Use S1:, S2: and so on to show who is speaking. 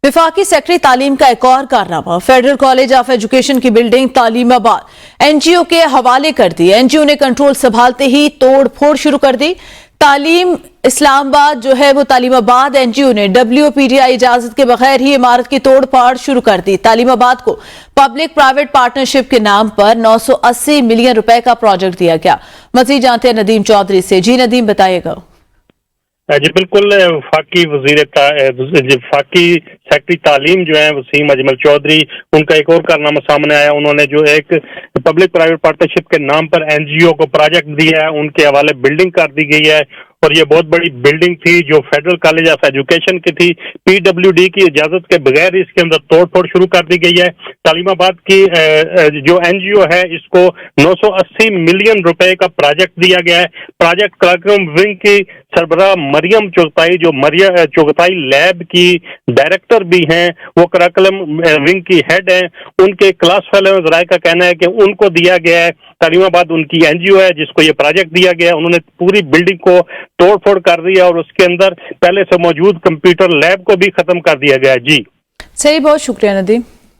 S1: वफाकी सेक्रेटरी तालीम का एक और कारनामा, फेडरल कॉलेज ऑफ एजुकेशन की बिल्डिंग तालीमाबाद एनजीओ के हवाले कर दी। एनजीओ ने कंट्रोल संभालते ही तोड़ फोड़ शुरू कर दी। तालीम इस्लामाबाद जो है वो तालीमाबाद एनजीओ ने WPDI इजाजत के बगैर ही इमारत की तोड़ फाड़ शुरू कर दी। तालीमाबाद को पब्लिक प्राइवेट पार्टनरशिप के नाम पर 980 मिलियन रुपए का प्रोजेक्ट दिया गया। मजीद जानते हैं नदीम चौधरी से। जी नदीम, बताइएगा।
S2: जी बिल्कुल, फाकी सेक्रेटरी तालीम जो है वसीम अजमल चौधरी, उनका एक और कारनामा सामने आया। उन्होंने जो एक पब्लिक प्राइवेट पार्टनरशिप के नाम पर एनजीओ को प्रोजेक्ट दिया है, उनके हवाले बिल्डिंग कर दी गई है और ये बहुत बड़ी बिल्डिंग थी जो फेडरल कॉलेज ऑफ एजुकेशन की थी। PWD की इजाजत के बगैर इसके अंदर तोड़ फोड़ शुरू कर दी गई है। तालीमाबाद की जो एनजीओ है इसको 980 मिलियन रुपए का प्रोजेक्ट दिया गया है। प्रोजेक्ट कार्यक्रम विंग की सरबराह मरियम चुगताई, जो चुगताई लैब की डायरेक्टर भी हैं, वो करिकुलम विंग की हेड हैं, उनके क्लास फेलो जराए का कहना है कि उनको दिया गया है। तालीमाबाद उनकी एनजीओ है जिसको ये प्रोजेक्ट दिया गया है। उन्होंने पूरी बिल्डिंग को तोड़ फोड़ कर दिया और उसके अंदर पहले से मौजूद कंप्यूटर लैब को भी खत्म कर दिया गया है। जी
S1: सही, बहुत शुक्रिया नदीम।